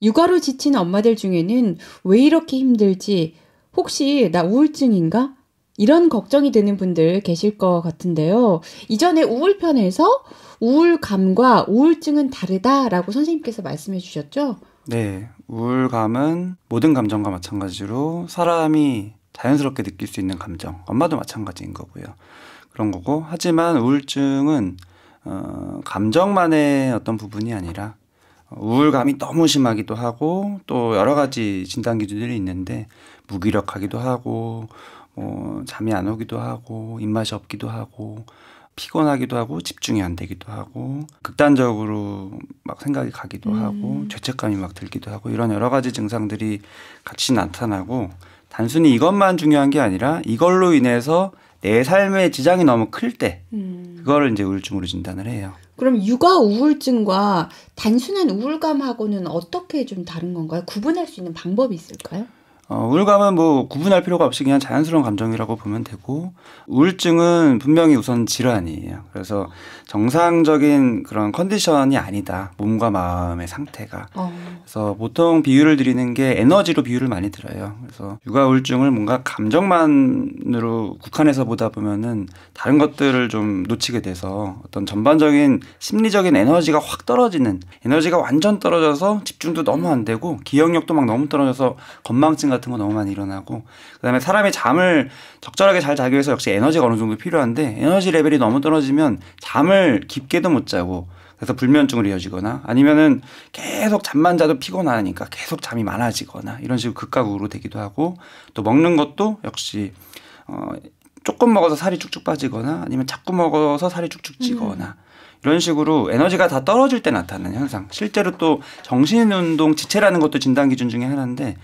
육아로 지친 엄마들 중에는 '왜 이렇게 힘들지? 혹시 나 우울증인가?' 이런 걱정이 드는 분들 계실 것 같은데요. 이전에 우울편에서 "우울감과 우울증은 다르다."라고 선생님께서 말씀해 주셨죠? 네. 우울감은 모든 감정과 마찬가지로 사람이 자연스럽게 느낄 수 있는 감정, 엄마도 마찬가지인 거고요. 그런 거고, 하지만 우울증은 감정만의 어떤 부분이 아니라 우울감이 너무 심하기도 하고 또 여러 가지 진단 기준들이 있는데 무기력하기도 하고 잠이 안 오기도 하고 입맛이 없기도 하고 피곤하기도 하고 집중이 안 되기도 하고 극단적으로 막 생각이 가기도 하고 죄책감이 막 들기도 하고 이런 여러 가지 증상들이 같이 나타나고 단순히 이것만 중요한 게 아니라 이걸로 인해서 내 삶의 지장이 너무 클 때 그거를 이제 우울증으로 진단을 해요. 그럼 육아 우울증과 단순한 우울감하고는 어떻게 좀 다른 건가요? 구분할 수 있는 방법이 있을까요? 우울감은 뭐 구분할 필요가 없이 그냥 자연스러운 감정이라고 보면 되고, 우울증은 분명히 우선 질환이에요. 그래서 정상적인 그런 컨디션이 아니다. 몸과 마음의 상태가. 그래서 보통 비유를 드리는 게 에너지로 비유를 많이 들어요. 그래서 육아 우울증을 뭔가 감정만으로 국한해서 보다 보면은 다른 것들을 좀 놓치게 돼서 어떤 전반적인 심리적인 에너지가 확 떨어지는, 에너지가 완전 떨어져서 집중도 너무 안 되고 기억력도 막 너무 떨어져서 건망증 같은 거 너무 많이 일어나고, 그다음에 사람이 잠을 적절하게 잘 자기 위해서 역시 에너지가 어느 정도 필요한데 에너지 레벨이 너무 떨어지면 잠을 깊게도 못 자고 그래서 불면증으로 이어지거나 아니면은 계속 잠만 자도 피곤하니까 계속 잠이 많아지거나 이런 식으로 극과 극으로 되기도 하고, 또 먹는 것도 역시 조금 먹어서 살이 쭉쭉 빠지거나 아니면 자꾸 먹어서 살이 쭉쭉 찌거나 이런 식으로 에너지가 다 떨어질 때 나타나는 현상. 실제로 또 정신운동 지체라는 것도 진단 기준 중에 하나인데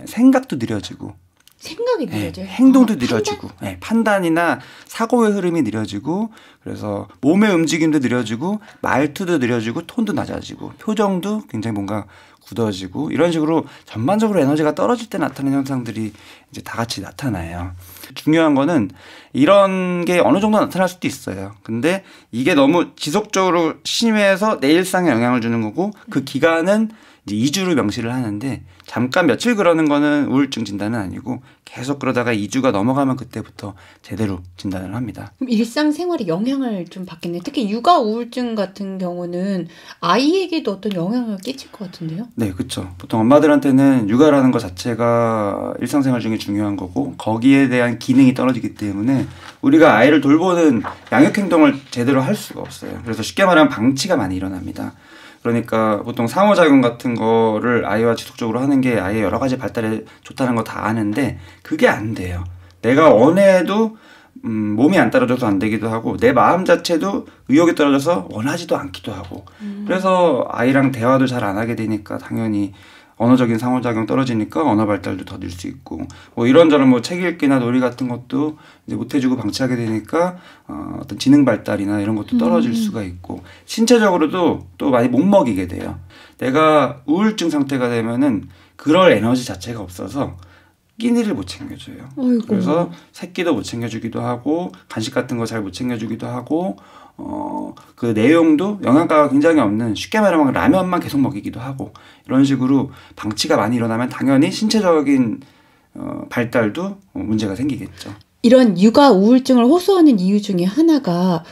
생각도 느려지고 생각이 느려져요? 행동도 느려지고 판단이나 사고의 흐름이 느려지고, 그래서 몸의 움직임도 느려지고 말투도 느려지고 톤도 낮아지고 표정도 굉장히 뭔가 굳어지고 이런 식으로 전반적으로 에너지가 떨어질 때 나타나는 현상들이 이제 다 같이 나타나요. 중요한 거는 이런 게 어느 정도 나타날 수도 있어요. 근데 이게 너무 지속적으로 심해서 내 일상에 영향을 주는 거고, 그 기간은 이제 2주로 명시를 하는데 잠깐 며칠 그러는 거는 우울증 진단은 아니고 계속 그러다가 2주가 넘어가면 그때부터 제대로 진단을 합니다. 그럼 일상생활에 영향을 좀 받겠네요. 특히 육아 우울증 같은 경우는 아이에게도 어떤 영향을 끼칠 것 같은데요? 네, 그렇죠. 보통 엄마들한테는 육아라는 것 자체가 일상생활 중에 중요한 거고 거기에 대한 기능이 떨어지기 때문에 우리가 아이를 돌보는 양육행동을 제대로 할 수가 없어요. 그래서 쉽게 말하면 방치가 많이 일어납니다. 그러니까 보통 상호작용 같은 거를 아이와 지속적으로 하는 게 아이의 여러 가지 발달에 좋다는 거 다 아는데 그게 안 돼요. 내가 원해도 몸이 안 따라줘서 안 되기도 하고 내 마음 자체도 의욕이 떨어져서 원하지도 않기도 하고 그래서 아이랑 대화도 잘 안 하게 되니까 당연히 언어적인 상호작용 떨어지니까 언어 발달도 더 늘 수 있고, 뭐 이런저런 뭐 책 읽기나 놀이 같은 것도 이제 못 해주고 방치하게 되니까 어떤 지능 발달이나 이런 것도 떨어질 수가 있고, 신체적으로도 또 많이 못 먹이게 돼요. 내가 우울증 상태가 되면은 그럴 에너지 자체가 없어서 끼니를 못 챙겨줘요. 어이구. 그래서 새끼도 못 챙겨주기도 하고 간식 같은 거 잘 못 챙겨주기도 하고 그 내용도 영양가가 굉장히 없는, 쉽게 말하면 라면만 계속 먹이기도 하고 이런 식으로 방치가 많이 일어나면 당연히 신체적인 발달도 문제가 생기겠죠. 이런 육아 우울증을 호소하는 이유 중에 하나가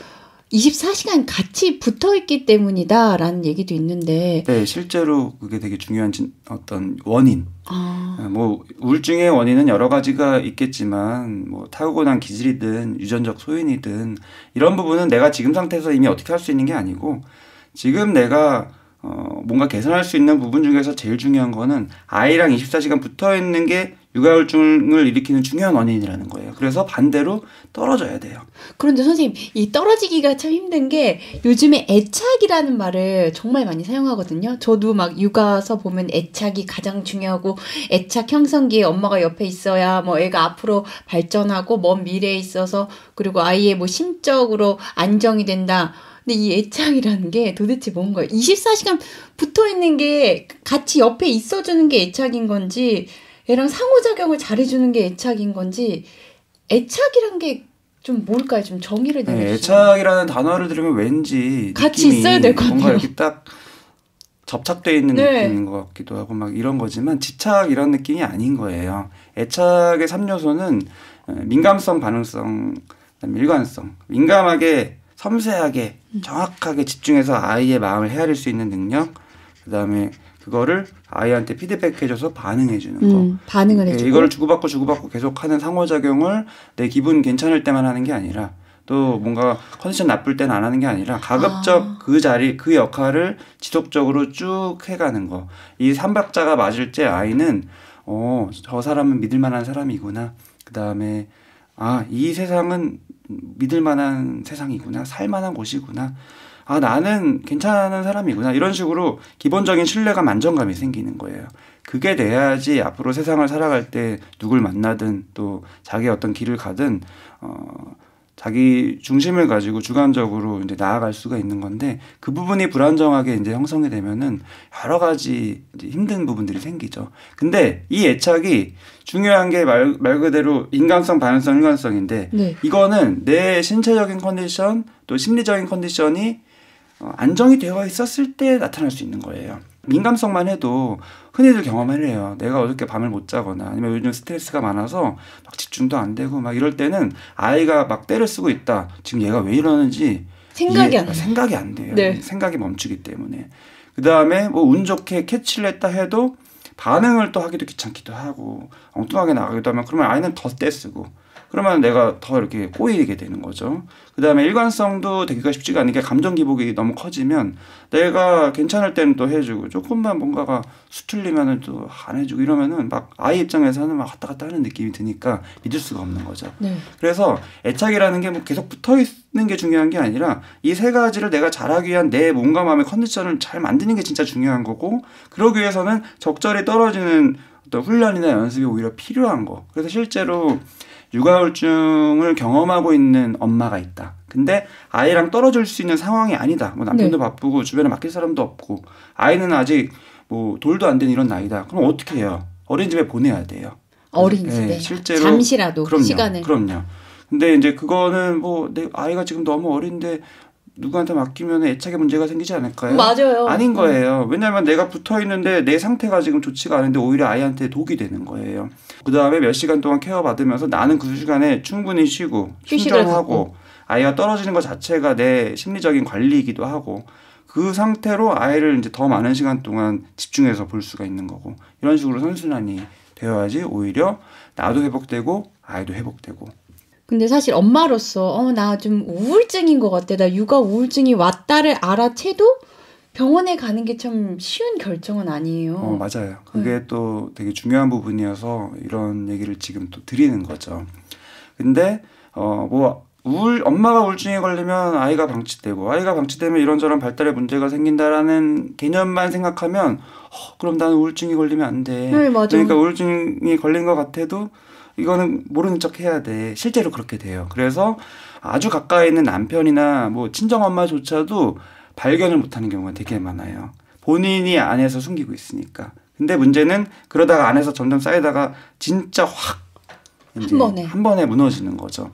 24시간 같이 붙어있기 때문이다라는 얘기도 있는데. 네, 실제로 그게 되게 중요한 어떤 원인. 뭐 우울증의 원인은 여러 가지가 있겠지만 뭐 타고난 기질이든 유전적 소인이든 이런 부분은 내가 지금 상태에서 이미 어떻게 할 수 있는 게 아니고, 지금 내가 뭔가 개선할 수 있는 부분 중에서 제일 중요한 거는 아이랑 24시간 붙어 있는 게 육아우울증을 일으키는 중요한 원인이라는 거예요. 그래서 반대로 떨어져야 돼요. 그런데 선생님, 이 떨어지기가 참 힘든 게 요즘에 애착이라는 말을 정말 많이 사용하거든요. 저도 막 육아서 보면 애착이 가장 중요하고 애착 형성기에 엄마가 옆에 있어야 뭐 애가 앞으로 발전하고 먼 미래에 있어서, 그리고 아이의 뭐 심적으로 안정이 된다. 근데 이 애착이라는 게 도대체 뭔가요? 24시간 붙어 있는 게 같이 옆에 있어주는 게 애착인 건지, 얘랑 상호작용을 잘해주는 게 애착인 건지, 애착이란 게 좀 뭘까요? 좀 정의를 내려주세요. 애착이라는 단어를 들으면 왠지 같이 있어야 될 것 같아요. 뭔가 이렇게 딱 접착돼 있는 네. 느낌인 것 같기도 하고 막 이런 거지만 집착 이런 느낌이 아닌 거예요. 애착의 3요소는 민감성, 반응성, 그다음에 일관성. 민감하게 섬세하게 정확하게 집중해서 아이의 마음을 헤아릴 수 있는 능력. 그다음에 그거를 아이한테 피드백해줘서 반응해주는 거. 반응을 해주고. 이걸 주고받고 계속하는 상호작용을 내 기분 괜찮을 때만 하는 게 아니라 또 뭔가 컨디션 나쁠 때는 안 하는 게 아니라 가급적 그 자리, 그 역할을 지속적으로 쭉 해가는 거. 이 삼박자가 맞을 때 아이는 저 사람은 믿을 만한 사람이구나. 그다음에 이 세상은 믿을 만한 세상이구나. 살 만한 곳이구나. 나는 괜찮은 사람이구나. 이런 식으로 기본적인 신뢰감, 안정감이 생기는 거예요. 그게 돼야지 앞으로 세상을 살아갈 때 누굴 만나든 또 자기의 어떤 길을 가든 자기 중심을 가지고 주관적으로 이제 나아갈 수가 있는 건데 그 부분이 불안정하게 이제 형성이 되면은 여러 가지 이제 힘든 부분들이 생기죠. 근데 이 애착이 중요한 게 말 그대로 인간성, 반응성, 일관성인데 네. 이거는 내 신체적인 컨디션 또 심리적인 컨디션이 안정이 되어 있었을 때 나타날 수 있는 거예요. 민감성만 해도 흔히들 경험을 해요. 내가 어저께 밤을 못 자거나 아니면 요즘 스트레스가 많아서 막 집중도 안 되고 막 이럴 때는 아이가 막 때를 쓰고 있다. 지금 얘가 왜 이러는지 생각이 안 돼요. 네. 생각이 멈추기 때문에. 그다음에 뭐 운 좋게 캐치를 했다 해도 반응을 또 하기도 귀찮기도 하고 엉뚱하게 나가기도 하면 그러면 아이는 더 떼쓰고 그러면 내가 더 이렇게 꼬이게 되는 거죠. 그 다음에 일관성도 되기가 쉽지가 않은 게 감정 기복이 너무 커지면 내가 괜찮을 때는 또 해주고 조금만 뭔가가 수틀리면은 또 안 해주고 이러면은 막 아이 입장에서는 막 왔다 갔다 하는 느낌이 드니까 믿을 수가 없는 거죠. 네. 그래서 애착이라는 게 뭐 계속 붙어 있는 게 중요한 게 아니라 이 세 가지를 내가 잘하기 위한 내 몸과 마음의 컨디션을 잘 만드는 게 진짜 중요한 거고 그러기 위해서는 적절히 떨어지는 어떤 훈련이나 연습이 오히려 필요한 거. 그래서 실제로 육아우울증을 경험하고 있는 엄마가 있다. 근데 아이랑 떨어질 수 있는 상황이 아니다. 뭐 남편도 바쁘고 주변에 맡길 사람도 없고 아이는 아직 뭐 돌도 안 된 이런 나이다. 그럼 어떻게 해요? 어린이집에 보내야 돼요. 어린이집에 네, 실제로 잠시라도 시간을. 그럼요. 근데 이제 그거는 뭐 내 아이가 지금 너무 어린데 누구한테 맡기면 애착에 문제가 생기지 않을까요? 맞아요. 아닌 거예요. 왜냐하면 내가 붙어 있는데 내 상태가 지금 좋지가 않은데 오히려 아이한테 독이 되는 거예요. 그 다음에 몇 시간 동안 케어 받으면서 나는 그 시간에 충분히 쉬고 충전하고 아이가 떨어지는 것 자체가 내 심리적인 관리이기도 하고 그 상태로 아이를 이제 더 많은 시간 동안 집중해서 볼 수가 있는 거고 이런 식으로 선순환이 되어야지 오히려 나도 회복되고 아이도 회복되고. 근데 사실 엄마로서 나 좀 우울증인 것 같아. 나 육아 우울증이 왔다를 알아채도 병원에 가는 게 참 쉬운 결정은 아니에요. 맞아요. 그게 또 되게 중요한 부분이어서 이런 얘기를 지금 또 드리는 거죠. 근데 엄마가 우울증에 걸리면 아이가 방치되고 아이가 방치되면 이런저런 발달에 문제가 생긴다라는 개념만 생각하면 그럼 나는 우울증이 걸리면 안 돼. 네, 맞아. 그러니까 우울증이 걸린 것 같아도 이거는 모르는 척 해야 돼. 실제로 그렇게 돼요. 그래서 아주 가까이 있는 남편이나 뭐 친정엄마조차도 발견을 못하는 경우가 되게 많아요. 본인이 안에서 숨기고 있으니까. 근데 문제는 그러다가 안에서 점점 쌓이다가 진짜 확 한 번에 무너지는 거죠.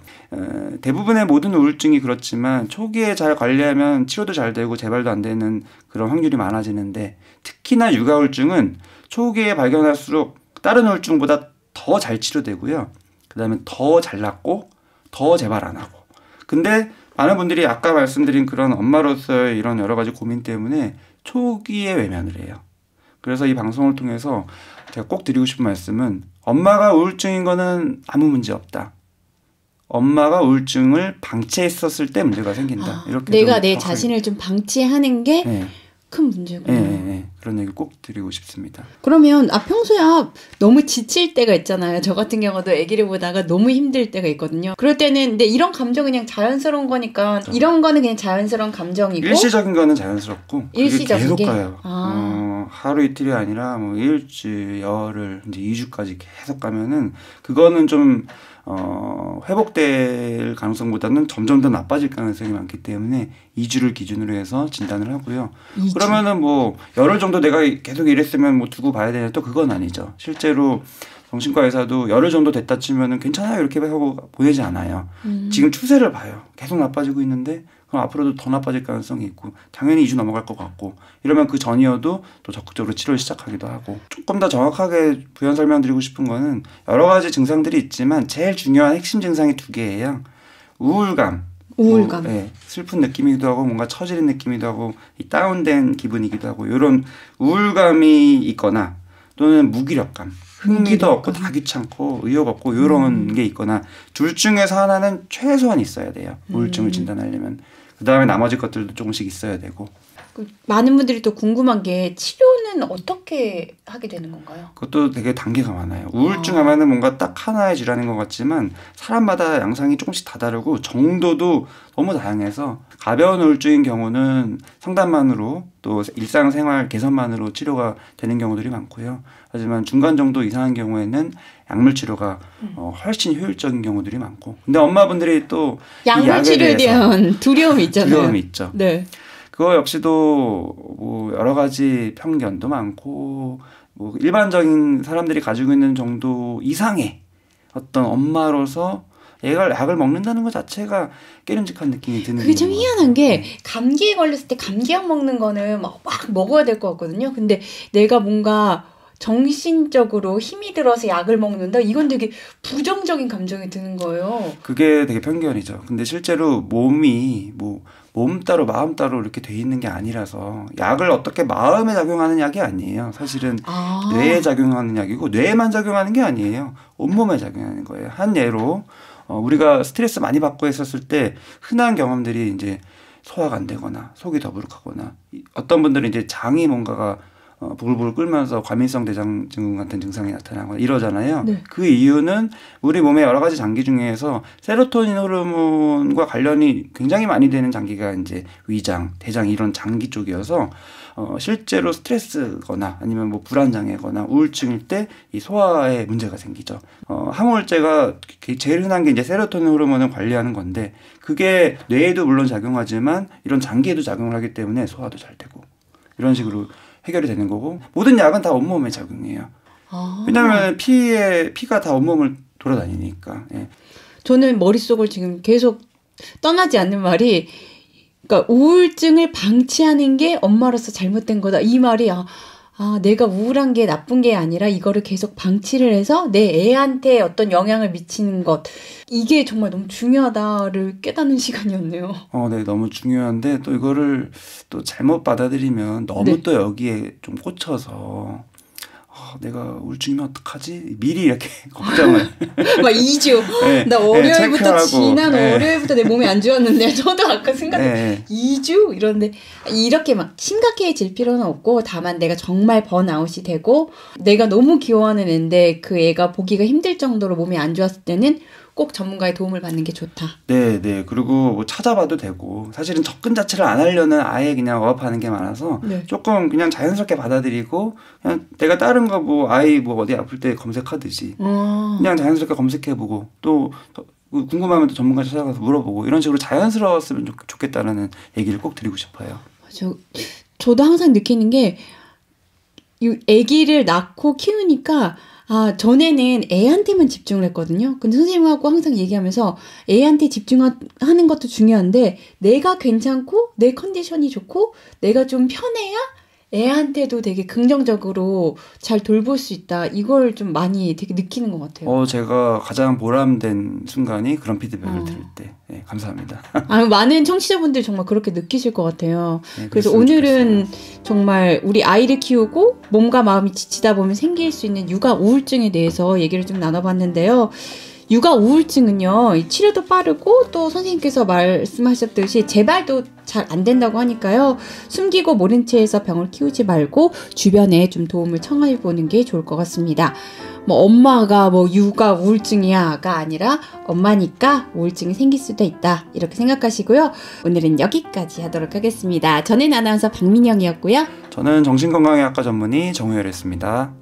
대부분의 모든 우울증이 그렇지만 초기에 잘 관리하면 치료도 잘 되고 재발도 안 되는 그런 확률이 많아지는데 특히나 육아우울증은 초기에 발견할수록 다른 우울증보다 더 잘 치료되고요. 그 다음에 더 잘 낫고 더 재발 안 하고. 근데 많은 분들이 아까 말씀드린 그런 엄마로서의 이런 여러 가지 고민 때문에 초기에 외면을 해요. 그래서 이 방송을 통해서 제가 꼭 드리고 싶은 말씀은 엄마가 우울증인 거는 아무 문제 없다. 엄마가 우울증을 방치했었을 때 문제가 생긴다. 이렇게 내가 내 자신을 좀 방치하는 게 큰 네. 문제구나. 네. 그런 얘기 꼭 드리고 싶습니다. 그러면 평소에 너무 지칠 때가 있잖아요. 저 같은 경우도 아기를 보다가 너무 힘들 때가 있거든요. 그럴 때는 근데 이런 감정은 그냥 자연스러운 거니까 이런 거는 그냥 자연스러운 감정이고 일시적인 거는 자연스럽고 일시적인 계속 게? 가요. 하루 이틀이 아니라 뭐 일주일, 열흘, 이제 2주까지 계속 가면은 그거는 좀 회복될 가능성보다는 점점 더 나빠질 가능성이 많기 때문에 2주를 기준으로 해서 진단을 하고요. 2주. 그러면은 뭐 열흘 정도 내가 계속 이랬으면 뭐 두고 봐야 되냐 또 그건 아니죠. 실제로 정신과 의사도 열흘 정도 됐다 치면은 괜찮아요 이렇게 하고 보내지 않아요. 지금 추세를 봐요. 계속 나빠지고 있는데 그럼 앞으로도 더 나빠질 가능성이 있고 당연히 2주 넘어갈 것 같고 이러면 그 전이어도 또 적극적으로 치료를 시작하기도 하고 조금 더 정확하게 부연 설명드리고 싶은 거는 여러 가지 증상들이 있지만 제일 중요한 핵심 증상이 두 개예요. 우울감. 네, 슬픈 느낌이기도 하고 뭔가 처지는 느낌이기도 하고 다운된 기분이기도 하고 이런 우울감이 있거나 또는 무기력감. 흥미도 없고 다 귀찮고 의욕 없고 이런 게 있거나 둘 중에서 하나는 최소한 있어야 돼요. 우울증을 진단하려면. 그다음에 나머지 것들도 조금씩 있어야 되고. 많은 분들이 또 궁금한 게 치료는 어떻게 하게 되는 건가요? 그것도 되게 단계가 많아요. 우울증 하면은 뭔가 딱 하나의 질환인 것 같지만 사람마다 양상이 조금씩 다 다르고 정도도 너무 다양해서 가벼운 우울증인 경우는 상담만으로 또 일상생활 개선만으로 치료가 되는 경우들이 많고요. 하지만 중간 정도 이상한 경우에는 약물 치료가 훨씬 효율적인 경우들이 많고. 근데 엄마분들이 또 약물 치료에 대한 두려움이 있잖아요. 두려움이 있죠. 네. 그거 역시도 뭐 여러 가지 편견도 많고 뭐 일반적인 사람들이 가지고 있는 정도 이상의 어떤 엄마로서 얘가 약을 먹는다는 것 자체가 깨름직한 느낌이 드는. 그게 참 희한한 게 감기에 걸렸을 때 감기약 먹는 거는 막 먹어야 될 것 같거든요. 근데 내가 뭔가 정신적으로 힘이 들어서 약을 먹는다? 이건 되게 부정적인 감정이 드는 거예요. 그게 되게 편견이죠. 근데 실제로 몸이 몸 따로 마음 따로 이렇게 돼 있는 게 아니라서 약을 어떻게 마음에 작용하는 약이 아니에요. 사실은 뇌에 작용하는 약이고 뇌에만 작용하는 게 아니에요. 온몸에 작용하는 거예요. 한 예로 우리가 스트레스 많이 받고 했었을 때 흔한 경험들이 이제 소화가 안 되거나 속이 더부룩하거나 어떤 분들은 이제 장이 뭔가가 부글부글 끓면서 과민성 대장증후군 같은 증상이 나타나거나 이러잖아요. 네. 그 이유는 우리 몸의 여러 가지 장기 중에서 세로토닌 호르몬과 관련이 굉장히 많이 되는 장기가 이제 위장, 대장 이런 장기 쪽이어서 실제로 스트레스거나 아니면 뭐 불안장애거나 우울증일 때 이 소화에 문제가 생기죠. 항우울제가 제일 흔한 게 이제 세로토닌 호르몬을 관리하는 건데 그게 뇌에도 물론 작용하지만 이런 장기에도 작용을 하기 때문에 소화도 잘 되고 이런 식으로 해결이 되는 거고 모든 약은 다 온몸에 작용해요. 왜냐하면 피가 다 온몸을 돌아다니니까. 예. 저는 머릿속을 지금 계속 떠나지 않는 말이 그러니까 우울증을 방치하는 게 엄마로서 잘못된 거다. 이 말이 내가 우울한 게 나쁜 게 아니라 이거를 계속 방치를 해서 내 애한테 어떤 영향을 미치는 것. 이게 정말 너무 중요하다를 깨닫는 시간이었네요. 네, 너무 중요한데 또 이거를 또 잘못 받아들이면 너무 또 여기에 좀 꽂혀서 내가 우울증이면 어떡하지? 미리 이렇게 걱정을. 막 2주. 네, 나 월요일부터 지난 월요일부터 내 몸이 안 좋았는데 저도 아까 생각해 2주? 이런데 이렇게 막 심각해질 필요는 없고 다만 내가 정말 번아웃이 되고 내가 너무 귀여워하는 애인데 그 애가 보기가 힘들 정도로 몸이 안 좋았을 때는 꼭 전문가의 도움을 받는 게 좋다. 네. 그리고 뭐 찾아봐도 되고 사실은 접근 자체를 안 하려는 아예 그냥 억압하는 게 많아서 조금 그냥 자연스럽게 받아들이고 그냥 내가 다른 거 뭐 아이 뭐 어디 아플 때 검색하듯이 그냥 자연스럽게 검색해보고 또 궁금하면 또 전문가 찾아가서 물어보고 이런 식으로 자연스러웠으면 좋겠다라는 얘기를 꼭 드리고 싶어요. 저도 항상 느끼는 게 이 아기를 낳고 키우니까 전에는 애한테만 집중을 했거든요. 근데 선생님하고 항상 얘기하면서 애한테 집중하는 것도 중요한데 내가 괜찮고 내 컨디션이 좋고 내가 좀 편해야 애한테도 되게 긍정적으로 잘 돌볼 수 있다. 이걸 좀 많이 되게 느끼는 것 같아요. 제가 가장 보람된 순간이 그런 피드백을 들을 때. 네, 감사합니다. 많은 청취자분들이 정말 그렇게 느끼실 것 같아요. 네, 그래서 오늘은 정말 우리 아이를 키우고 몸과 마음이 지치다 보면 생길 수 있는 육아 우울증에 대해서 얘기를 좀 나눠봤는데요. 육아 우울증은요, 치료도 빠르고 또 선생님께서 말씀하셨듯이 재발도 잘 안 된다고 하니까요. 숨기고 모른 채에서 병을 키우지 말고 주변에 좀 도움을 청해 보는 게 좋을 것 같습니다. 엄마가 육아 우울증이야가 아니라 엄마니까 우울증이 생길 수도 있다. 이렇게 생각하시고요. 오늘은 여기까지 하도록 하겠습니다. 저는 아나운서 박민영이었고요. 저는 정신건강의학과 전문의 정우열이었습니다.